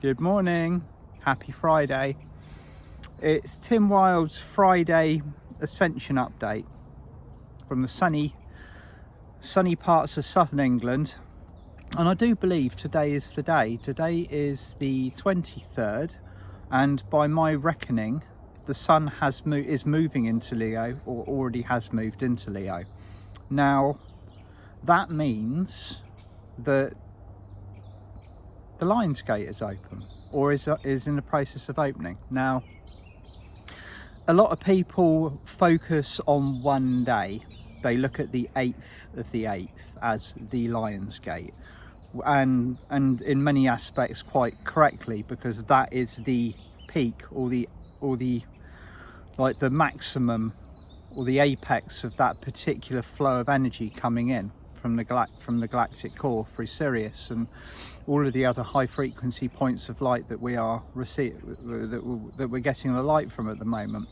Good morning, happy Friday. It's Tim Wild's Friday Ascension update from the sunny parts of southern England, and I do believe today is the day. Today is the 23rd, and by my reckoning the sun is moving into Leo, or already has moved into Leo. Now that means that the Lion's Gate is open, or is in the process of opening. Now, a lot of people focus on one day. They look at the 8th of the 8th as the Lion's Gate, and in many aspects quite correctly, because that is the peak or the like the maximum or the apex of that particular flow of energy coming in from the galactic core through Sirius and all of the other high frequency points of light that we are that we're getting the light from at the moment.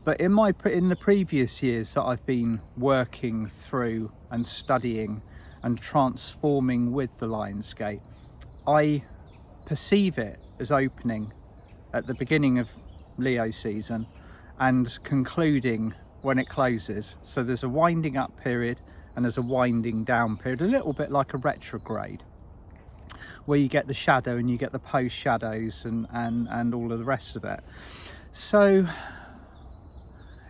But in the previous years that I've been working through and studying and transforming with the Lion's Gate, I perceive it as opening at the beginning of Leo season and concluding when it closes. So there's a winding up period and there's a winding down period, a little bit like a retrograde, where you get the shadow and you get the post shadows and all of the rest of it. So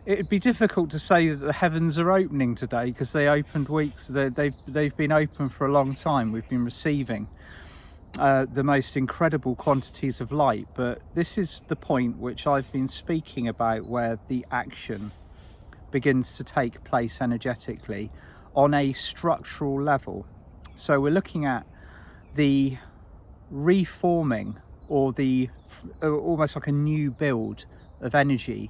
it'd be difficult to say that the heavens are opening today, because they opened weeks. They've been open for a long time. We've been receiving the most incredible quantities of light, but this is the point which I've been speaking about, where the action begins to take place energetically on a structural level. So we're looking at the reforming, or the almost like a new build of energy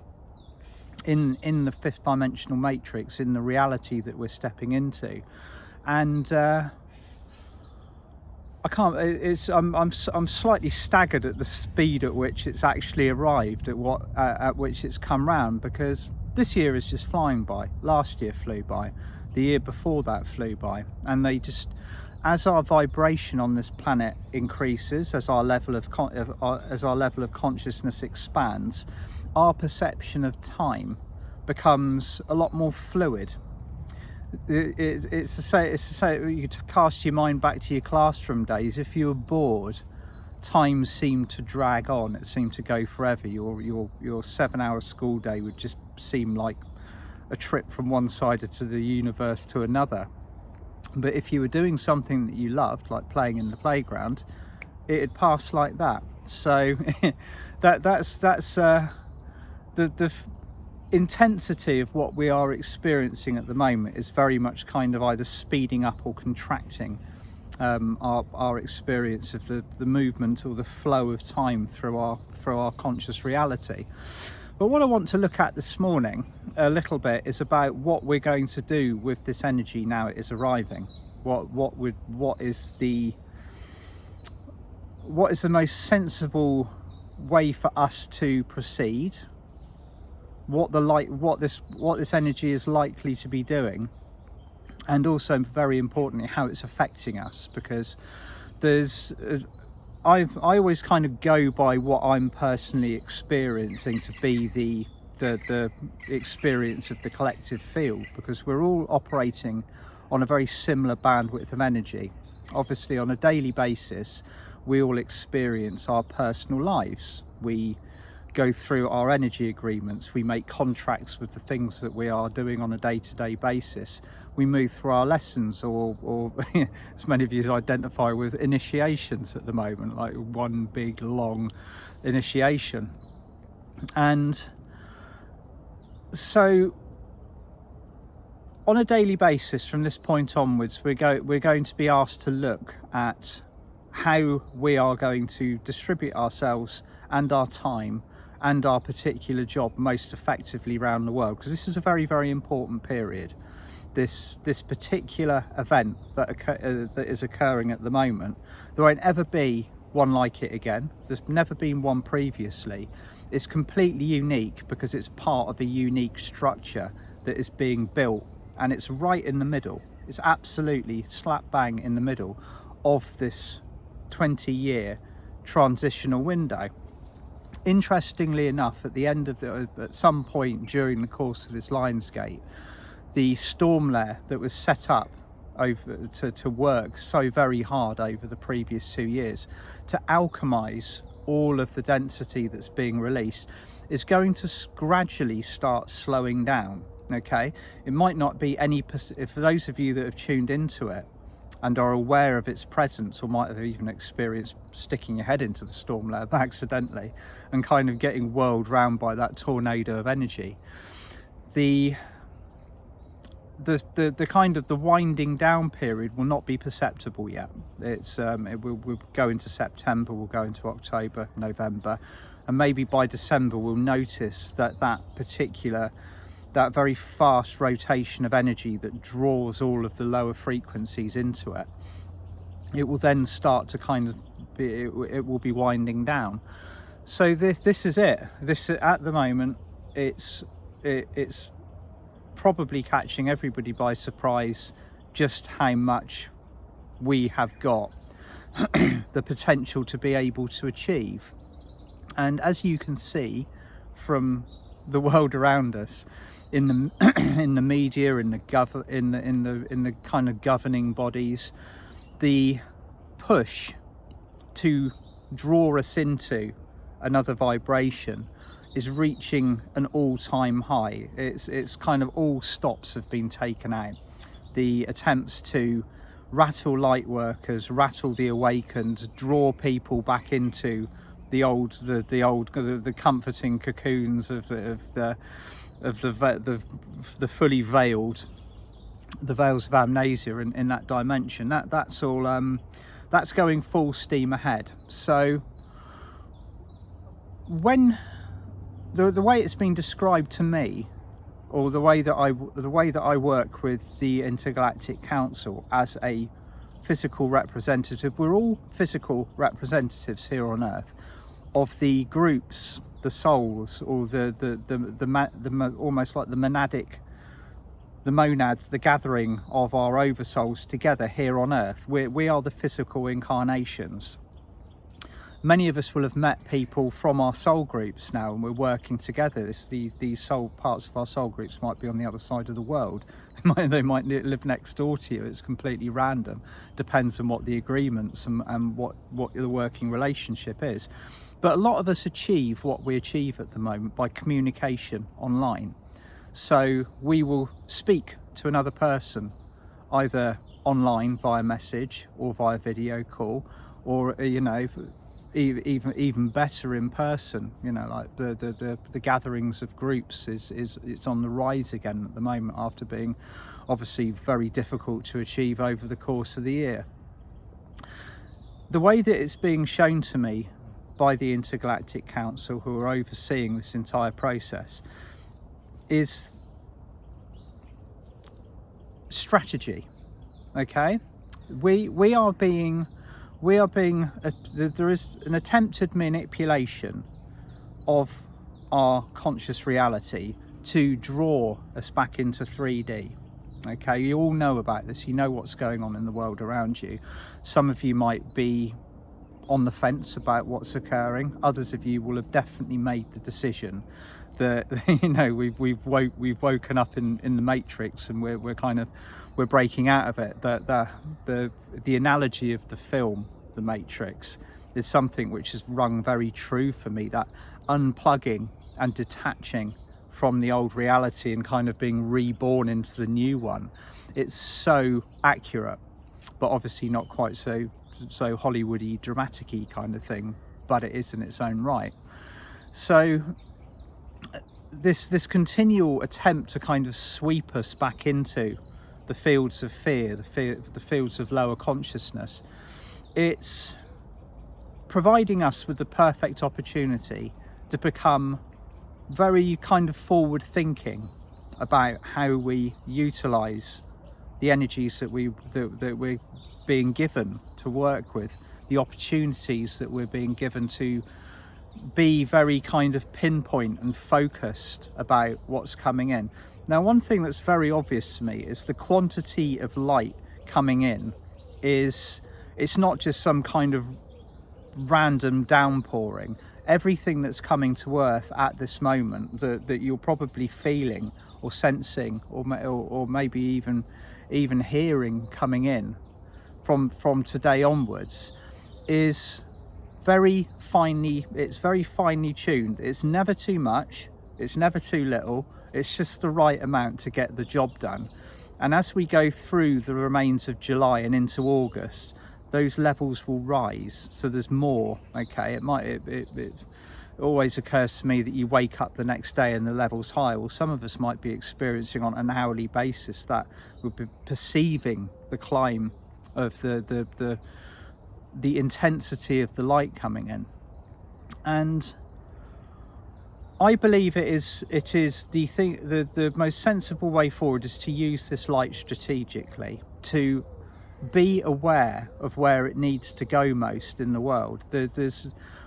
in the fifth dimensional matrix, in the reality that we're stepping into. And I'm slightly staggered at the speed at which it's actually arrived, at which it's come round, because this year is just flying by. Last year flew by, the year before that flew by, and they just, as our vibration on this planet increases, as our level of consciousness expands, our perception of time becomes a lot more fluid. It's to say you cast your mind back to your classroom days. If you were bored, time seemed to drag on. It seemed to go forever. Your 7-hour school day would just seem like a trip from one side of the universe to another. But if you were doing something that you loved, like playing in the playground, it'd pass like that. So that's the intensity of what we are experiencing at the moment is very much kind of either speeding up or contracting our experience of the movement or the flow of time through our conscious reality. But what I want to look at this morning a little bit is about what we're going to do with this energy now it is arriving. What is the most sensible way for us to proceed? What this energy is likely to be doing, and also very importantly how it's affecting us, because I always kind of go by what I'm personally experiencing to be the experience of the collective field, because we're all operating on a very similar bandwidth of energy. Obviously, on a daily basis, we all experience our personal lives. We go through our energy agreements. We make contracts with the things that we are doing on a day-to-day basis. We move through our lessons, or as many of you identify with, initiations at the moment, like one big long initiation. And so on a daily basis from this point onwards, we're going to be asked to look at how we are going to distribute ourselves and our time and our particular job most effectively around the world, because this is a very, very important period. This particular event that is occurring at the moment, there won't ever be one like it again. There's never been one previously. It's completely unique because it's part of a unique structure that is being built, and it's right in the middle. It's absolutely slap bang in the middle of this 20-year transitional window. Interestingly enough, at the end of at some point during the course of this Lionsgate, the storm layer that was set up over to work so very hard over the previous 2 years to alchemize all of the density that's being released is going to gradually start slowing down. Okay, it might not be any, if those of you that have tuned into it and are aware of its presence, or might have even experienced sticking your head into the storm layer accidentally and kind of getting whirled round by that tornado of energy, the kind of the winding down period will not be perceptible yet. It's we'll go into September, we'll go into October, November, and maybe by December we'll notice that that very fast rotation of energy that draws all of the lower frequencies into it, it will then start to kind of it will be winding down. So this is it. This at the moment, it's probably catching everybody by surprise just how much we have got the potential to be able to achieve. And as you can see from the world around us, in the in the media, in the kind of governing bodies, the push to draw us into another vibration is reaching an all-time high. It's kind of all stops have been taken out. The attempts to rattle light workers, rattle the awakened, draw people back into the comforting cocoons of the fully veiled, the veils of amnesia in that dimension. That's all. That's going full steam ahead. So when the way it's been described to me, or the way that I work with the Intergalactic Council as a physical representative, we're all physical representatives here on Earth of the groups, the souls, or the almost like the monad, the gathering of our oversouls together here on Earth. We are the physical incarnations. Many of us will have met people from our soul groups now, and we're working together. These soul parts of our soul groups might be on the other side of the world. They might live next door to you. It's completely random. Depends on what the agreements and what the working relationship is. But a lot of us achieve what we achieve at the moment by communication online. So we will speak to another person either online via message or via video call, or even better in person. Like the gatherings of groups it's on the rise again at the moment, after being obviously very difficult to achieve over the course of the year. The way that it's being shown to me by the Intergalactic Council, who are overseeing this entire process, is strategy. Okay, there is an attempted manipulation of our conscious reality to draw us back into 3D. Okay, you all know about this. You know what's going on in the world around you. Some of you might be on the fence about what's occurring. Others of you will have definitely made the decision that we've woken up in the matrix, and we're breaking out of it. The analogy of the film The Matrix is something which has rung very true for me, that unplugging and detaching from the old reality and kind of being reborn into the new one. It's so accurate, but obviously not quite so Hollywoody, dramatic-y kind of thing, but it is in its own right. So this continual attempt to kind of sweep us back into the fields of fear, the fields of lower consciousness, it's providing us with the perfect opportunity to become very kind of forward thinking about how we utilize the energies that we're being given to work with, the opportunities that we're being given to be very kind of pinpoint and focused about what's coming in. Now, one thing that's very obvious to me is the quantity of light coming in it's not just some kind of random downpouring, everything that's coming to Earth at this moment that you're probably feeling or sensing or maybe even hearing coming in from today onwards is very finely tuned. It's never too much, it's never too little, it's just the right amount to get the job done. And as we go through the remains of July and into August, those levels will rise, so there's more. Okay, it always occurs to me that you wake up the next day and the level's high. Well, some of us might be experiencing on an hourly basis that we'll be perceiving the climb of the intensity of the light coming in. And I believe it is the thing, the most sensible way forward is to use this light strategically, to be aware of where it needs to go most in the world.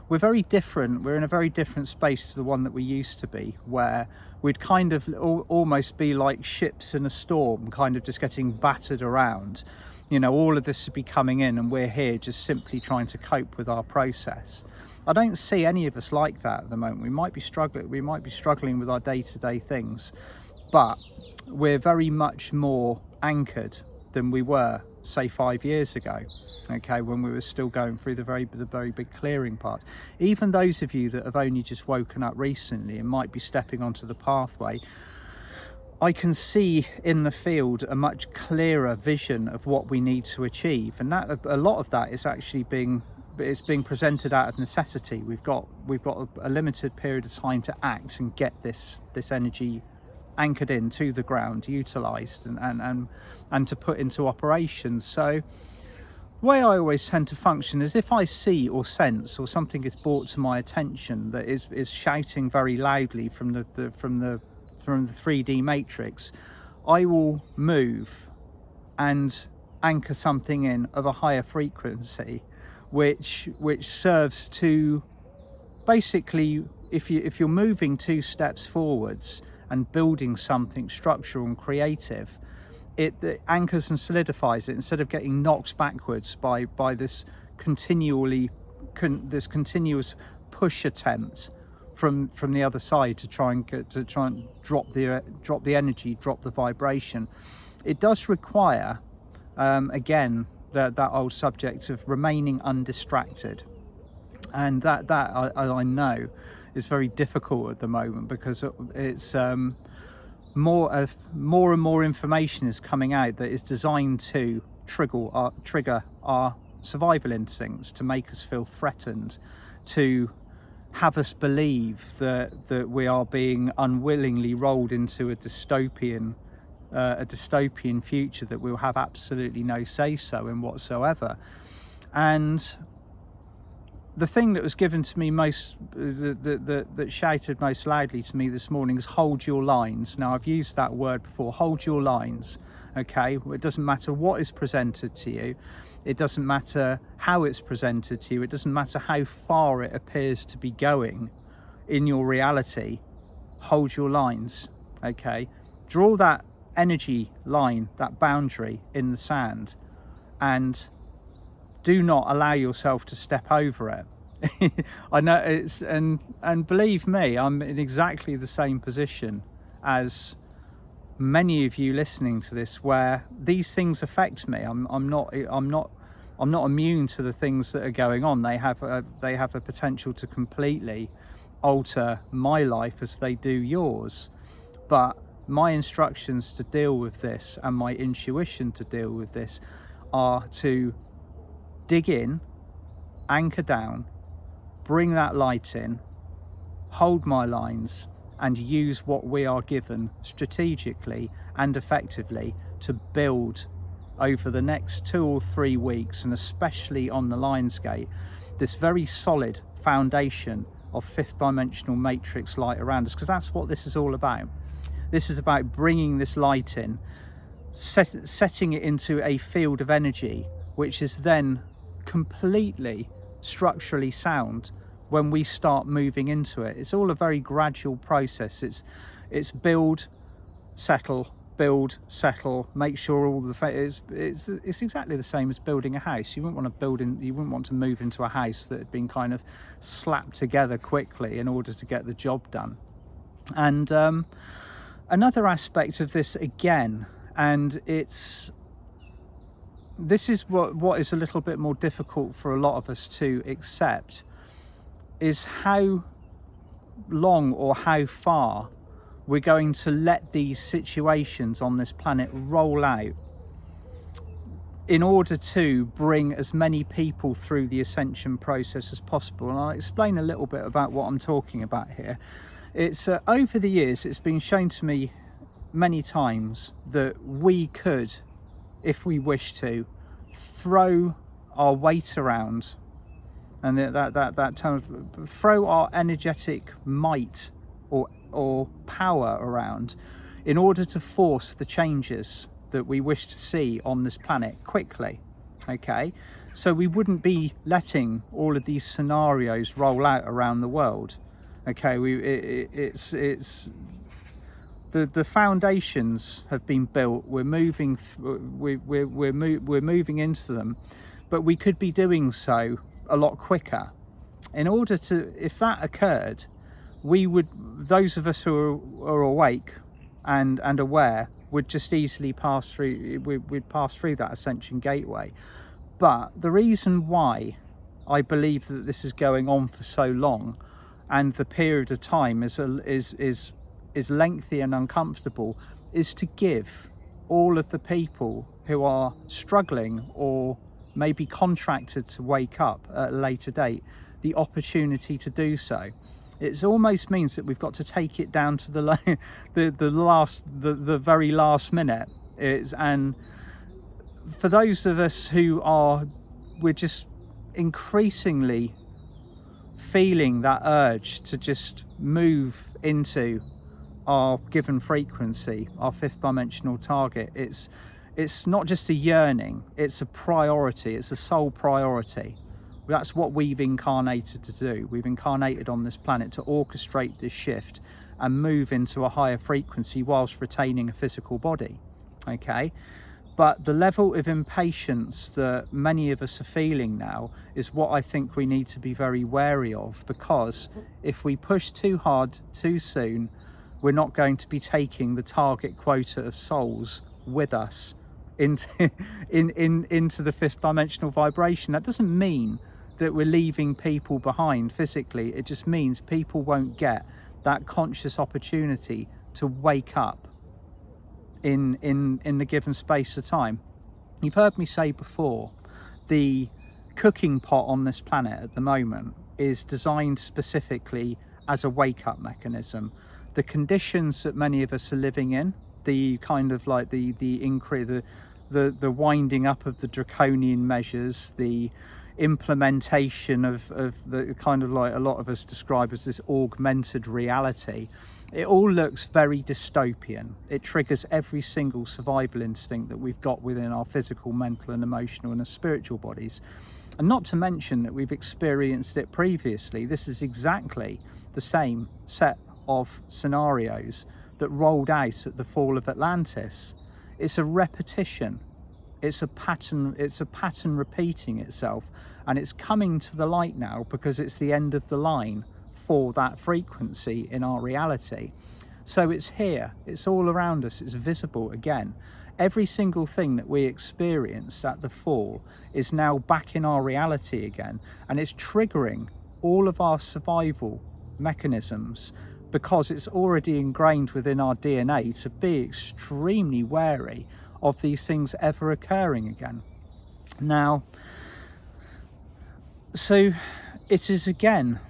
We're very different. We're in a very different space to the one that we used to be, where we'd kind of almost be like ships in a storm, kind of just getting battered around. You know, all of this would be coming in and we're here just simply trying to cope with our process. I don't see any of us like that at the moment. We might be struggling with our day-to-day things, but we're very much more anchored than we were, say, 5 years ago, okay, when we were still going through the very big clearing part. Even those of you that have only just woken up recently and might be stepping onto the pathway, I can see in the field a much clearer vision of what we need to achieve, and that a lot of that is actually being presented out of necessity. We've got a limited period of time to act and get this energy anchored into the ground, utilized and to put into operation. So the way I always tend to function is, if I see or sense or something is brought to my attention that is shouting very loudly from the 3D matrix, I will move and anchor something in of a higher frequency, which serves to basically, if you're moving 2 steps forwards and building something structural and creative, it anchors and solidifies it instead of getting knocked backwards by this continuous push attempt from the other side to try and drop the energy, drop the vibration. It does require again that old subject of remaining undistracted, and that I know is very difficult at the moment, because it's more and more information is coming out that is designed to trigger our survival instincts, to make us feel threatened, to have us believe that we are being unwillingly rolled into a dystopian future that we'll have absolutely no say-so in whatsoever. And the thing that was given to me most, that shouted most loudly to me this morning, is hold your lines. Now, I've used that word before, hold your lines, okay? It doesn't matter what is presented to you. It doesn't matter how it's presented to you. It doesn't matter how far it appears to be going in your reality. Hold your lines, okay? Draw that energy line, that boundary in the sand, and do not allow yourself to step over it. I know it's, and believe me, I'm in exactly the same position as many of you listening to this, where these things affect me. I'm not immune to the things that are going on. They have a potential to completely alter my life as they do yours. But my instructions to deal with this and my intuition to deal with this are to dig in, anchor down, bring that light in, hold my lines, and use what we are given strategically and effectively to build over the next 2 or 3 weeks, and especially on the Lionsgate, this very solid foundation of 5th dimensional matrix light around us, because that's what this is all about. This is about bringing this light in, setting it into a field of energy, which is then completely structurally sound when we start moving into it. It's all a very gradual process. It's build, settle, build, settle, make sure all the it's exactly the same as building a house. You wouldn't want to move into a house that had been kind of slapped together quickly in order to get the job done. And another aspect of this again, and this is what is a little bit more difficult for a lot of us to accept, is how long or how far we're going to let these situations on this planet roll out in order to bring as many people through the ascension process as possible. And I'll explain a little bit about what I'm talking about here. It's over the years, it's been shown to me many times that we could, if we wish to, throw our weight around, and that term, throw our energetic might or power around in order to force the changes that we wish to see on this planet quickly. Okay, so we wouldn't be letting all of these scenarios roll out around the world. Okay, it's the foundations have been built. We're moving we're moving into them, but we could be doing so a lot quicker. In order to, if that occurred, those of us who are awake and aware would just easily pass through. We'd pass through that ascension gateway. But the reason why I believe that this is going on for so long, and the period of time is lengthy and uncomfortable, is to give all of the people who are struggling or maybe contracted to wake up at a later date the opportunity to do so. It almost means that we've got to take it down to the very last minute. And for those of us who we're just increasingly feeling that urge to just move into our given frequency, our fifth dimensional target. It's not just a yearning, it's a priority, it's a soul priority. That's what we've incarnated to do. We've incarnated on this planet to orchestrate this shift and move into a higher frequency whilst retaining a physical body. Okay, but the level of impatience that many of us are feeling now is what I think we need to be very wary of, because if we push too hard too soon, we're not going to be taking the target quota of souls with us into the fifth dimensional vibration. That doesn't mean that we're leaving people behind physically. It just means people won't get that conscious opportunity to wake up in the given space of time. You've heard me say before, the cooking pot on this planet at the moment is designed specifically as a wake-up mechanism. The conditions that many of us are living in, the kind of like the winding up of the draconian measures, the implementation of the kind of like a lot of us describe as this augmented reality, it all looks very dystopian. It triggers every single survival instinct that we've got within our physical, mental and emotional and spiritual bodies. And not to mention that we've experienced it previously. This is exactly the same set of scenarios that rolled out at the fall of Atlantis. It's a repetition, it's a pattern repeating itself, and it's coming to the light now because it's the end of the line for that frequency in our reality. So it's here, it's all around us, it's visible again. Every single thing that we experienced at the fall is now back in our reality again, and it's triggering all of our survival mechanisms, because it's already ingrained within our DNA to be extremely wary of these things ever occurring again. Now, so it is again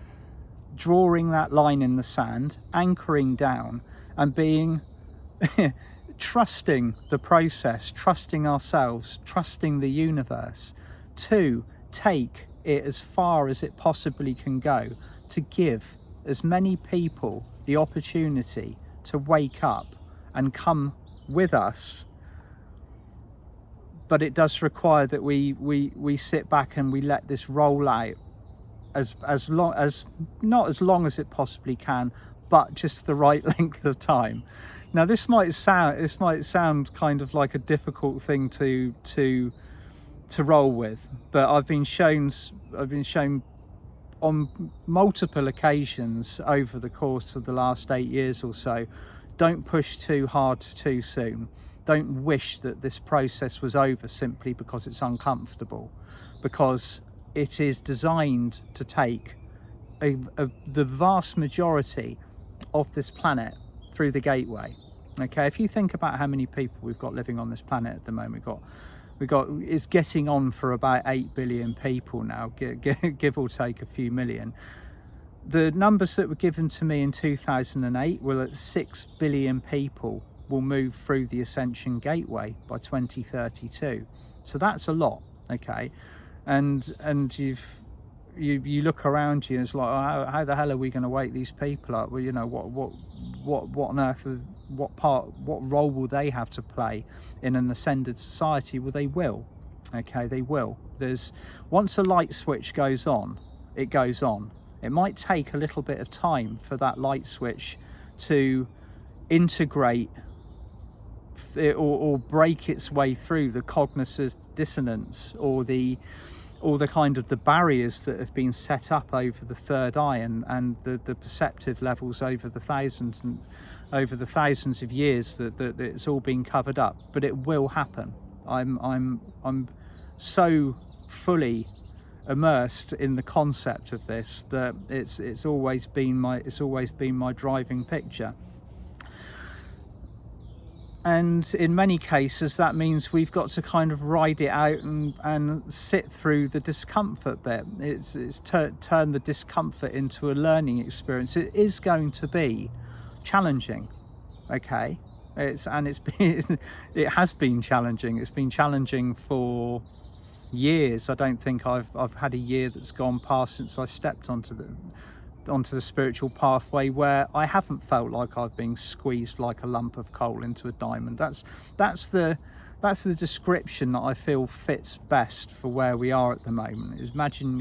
drawing that line in the sand, anchoring down and being trusting the process, trusting ourselves, trusting the universe to take it as far as it possibly can go, to give as many people the opportunity to wake up and come with us. But it does require that we sit back and we let this roll out as long as, not as long as it possibly can, but just the right length of time. Now this might sound kind of like a difficult thing to roll with, but I've been shown on multiple occasions over the course of the last 8 years or so, don't push too hard too soon. Don't wish that this process was over simply because it's uncomfortable, because it is designed to take the vast majority of this planet through the gateway. Okay, if you think about how many people we've got living on this planet at the moment, it's getting on for about 8 billion people now, give or take a few million. The numbers that were given to me in 2008 were that 6 billion people will move through the Ascension gateway by 2032. So that's a lot, okay? And you look around you and it's like, oh, how the hell are we going to wake these people up? Well, you know, what on earth, what role will they have to play in an ascended society? Well, they will, okay, they will. Once a light switch goes on, it goes on. It might take a little bit of time for that light switch to integrate or break its way through the cognitive dissonance or the kind of the barriers that have been set up over the third eye and the perceptive levels over the thousands of years that it's all been covered up. But it will happen. I'm so fully immersed in the concept of this that it's always been my driving picture. And in many cases that means we've got to kind of ride it out and sit through the discomfort bit. It's turn the discomfort into a learning experience. It is going to be challenging, okay? It has been challenging. It's been challenging for years. I don't think I've had a year that's gone past since I stepped onto the spiritual pathway where I haven't felt like I've been squeezed like a lump of coal into a diamond. That's the description that I feel fits best for where we are at the moment. Is imagine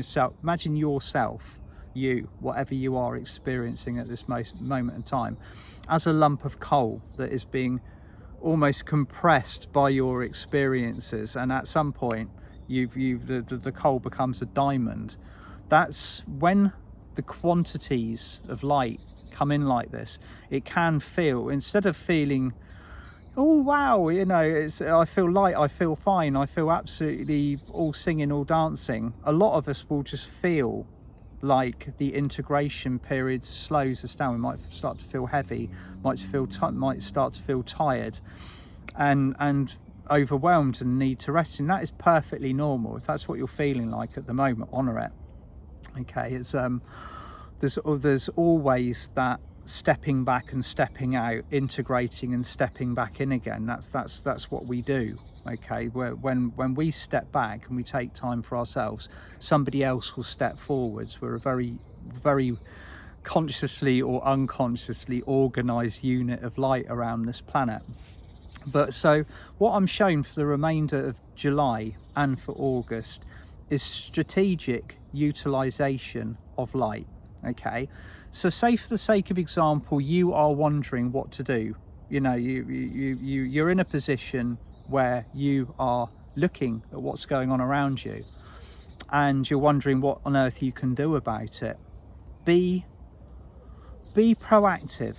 yourself, you, whatever you are experiencing at this moment in time, as a lump of coal that is being almost compressed by your experiences, and at some point the coal becomes a diamond. That's when the quantities of light come in like this. It can feel, instead of feeling, oh wow, you know, I feel light, I feel fine, I feel absolutely all singing, all dancing, a lot of us will just feel like the integration period slows us down. We might start to feel heavy, might start to feel tired and overwhelmed and need to rest. And that is perfectly normal. If that's what you're feeling like at the moment, honour it. Okay, it's there's always that stepping back and stepping out, integrating and stepping back in again. That's what we do. Okay, when we step back and we take time for ourselves, somebody else will step forwards. We're a very, very consciously or unconsciously organized unit of light around this planet. But so what I'm shown for the remainder of July and for August is strategic utilization of light. Okay, so say for the sake of example, you are wondering what to do. You know, you're in a position where you are looking at what's going on around you and you're wondering what on earth you can do about it. Be proactive.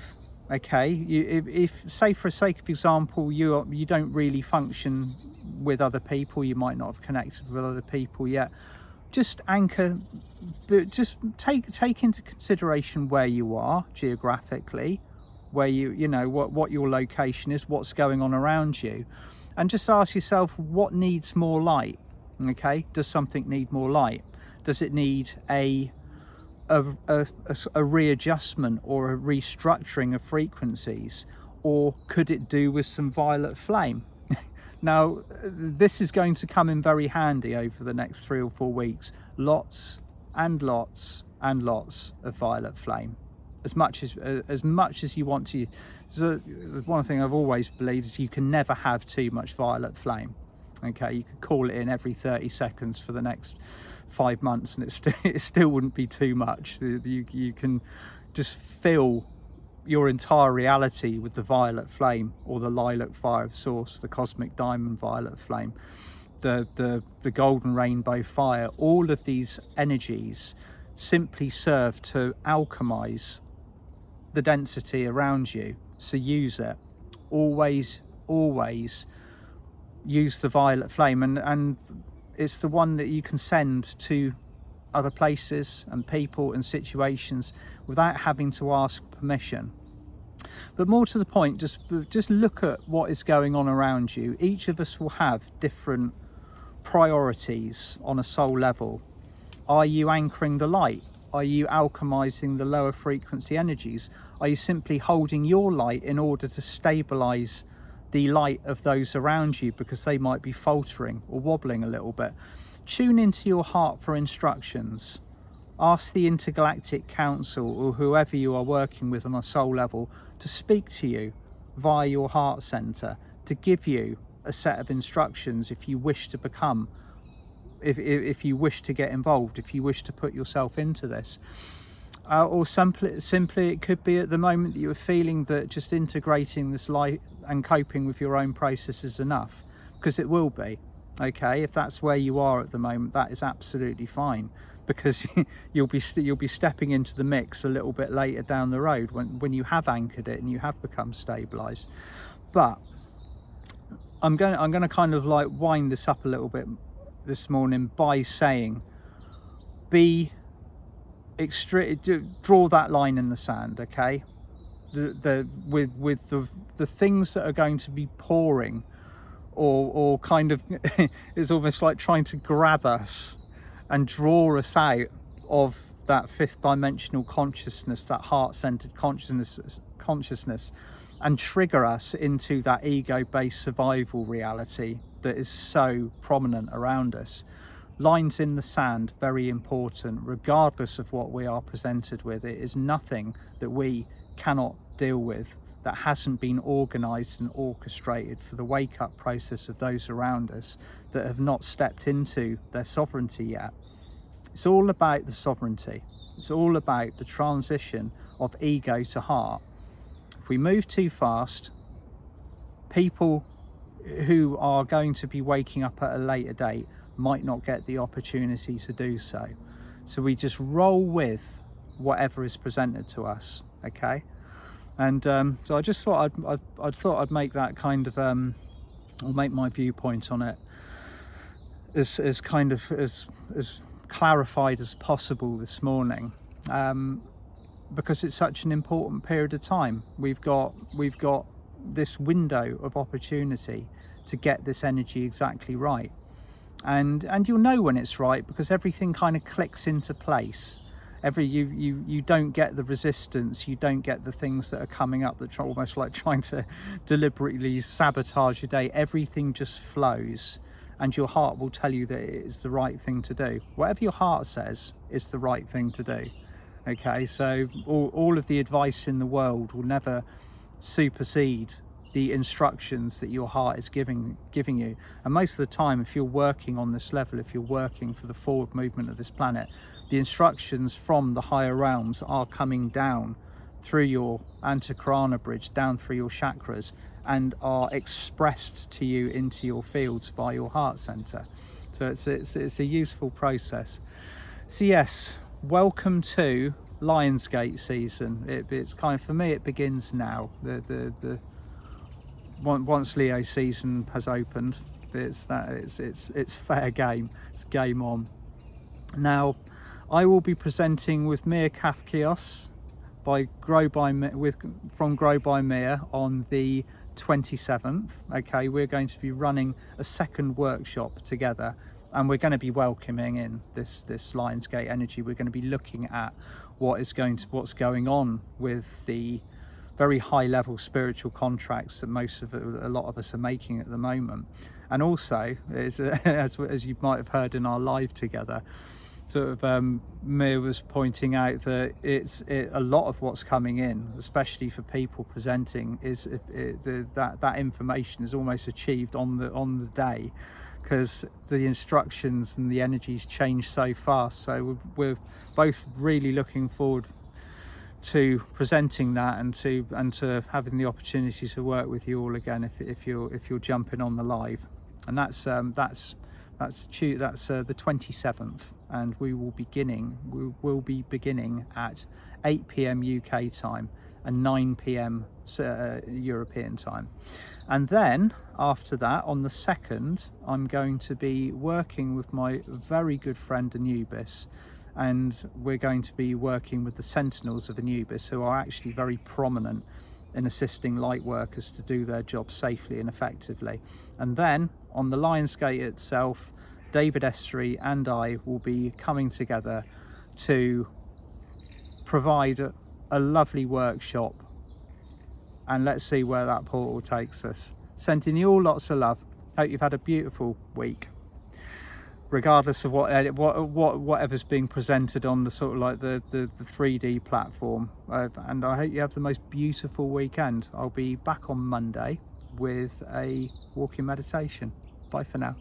Okay, if say for the sake of example you don't really function with other people, you might not have connected with other people yet, just take into consideration where you are geographically, where you know what your location is, what's going on around you, and just ask yourself what needs more light. Okay, does something need more light? Does it need a readjustment or a restructuring of frequencies, or could it do with some violet flame? Now this is going to come in very handy over the next 3 or 4 weeks. Lots and lots and lots of violet flame, as much as you want to. So one thing I've always believed is you can never have too much violet flame. Okay, you could call it in every 30 seconds for the next 5 months and it still wouldn't be too much. You can just fill your entire reality with the violet flame, or the lilac fire of source, the cosmic diamond violet flame, the golden rainbow fire. All of these energies simply serve to alchemize the density around you. So use it. Always use the violet flame, and it's the one that you can send to other places and people and situations without having to ask permission. But more to the point, just look at what is going on around you. Each of us will have different priorities on a soul level. Are you anchoring the light? Are you alchemizing the lower frequency energies? Are you simply holding your light in order to stabilize the light of those around you because they might be faltering or wobbling a little bit? Tune into your heart for instructions. Ask the Intergalactic Council, or whoever you are working with on a soul level, to speak to you via your heart center, to give you a set of instructions if you wish to become, if you wish to get involved, if you wish to put yourself into this. Or simply it could be at the moment that you're feeling that just integrating this light and coping with your own process is enough, because it will be. Okay, if that's where you are at the moment, that is absolutely fine, because you'll be stepping into the mix a little bit later down the road when you have anchored it and you have become stabilized. But I'm going to kind of like wind this up a little bit this morning by saying, draw that line in the sand. Okay, with the things that are going to be pouring, or kind of it's almost like trying to grab us and draw us out of that fifth dimensional consciousness, that heart-centered consciousness, and trigger us into that ego-based survival reality that is so prominent around us. Lines in the sand, very important, regardless of what we are presented with. It is nothing that we cannot deal with that hasn't been organized and orchestrated for the wake-up process of those around us that have not stepped into their sovereignty yet. It's all about the sovereignty. It's all about the transition of ego to heart. If we move too fast, people who are going to be waking up at a later date might not get the opportunity to do so. So we just roll with whatever is presented to us. Okay. And so I just thought I'd make that kind of or make my viewpoint on it as kind of as clarified as possible this morning, because it's such an important period of time. We've got this window of opportunity to get this energy exactly right, and you'll know when it's right, because everything kind of clicks into place. You don't get the resistance, you don't get the things that are coming up that are almost like trying to deliberately sabotage your day. Everything just flows, and your heart will tell you that it is the right thing to do. Whatever your heart says is the right thing to do. Okay, so all of the advice in the world will never supersede the instructions that your heart is giving you. And most of the time, if you're working on this level, if you're working for the forward movement of this planet, the instructions from the higher realms are coming down through your antakarana bridge, down through your chakras, and are expressed to you into your fields by your heart center. So it's a useful process. So yes, welcome to Lionsgate season. It's kind of, for me, it begins now. Once Leo season has opened, it's fair game. It's game on. Now, I will be presenting with Mia Kafkios from Grow by Mia on the 27th. Okay, we're going to be running a second workshop together, and we're going to be welcoming in this Lionsgate energy. We're going to be looking at what's going on with the very high level spiritual contracts that a lot of us are making at the moment. And also, as you might have heard in our live together, sort of Mia was pointing out that a lot of what's coming in, especially for people presenting, is that information is almost achieved on the day, because the instructions and the energies change so fast. So we're both really looking forward to presenting that and to having the opportunity to work with you all again if you're jumping on the live. And that's the 27th, and we will be beginning at 8 p.m. UK time and 9 p.m. European time. And then after that, on the 2nd, I'm going to be working with my very good friend Anubis, and we're going to be working with the Sentinels of Anubis, who are actually very prominent in assisting light workers to do their job safely and effectively. And then on the Lionsgate itself, David Estrie and I will be coming together to provide a lovely workshop, and let's see where that portal takes us. Sending you all lots of love. Hope you've had a beautiful week, regardless of whatever's being presented on the sort of like the 3D platform, and I hope you have the most beautiful weekend. I'll be back on Monday with a walking meditation. Bye for now.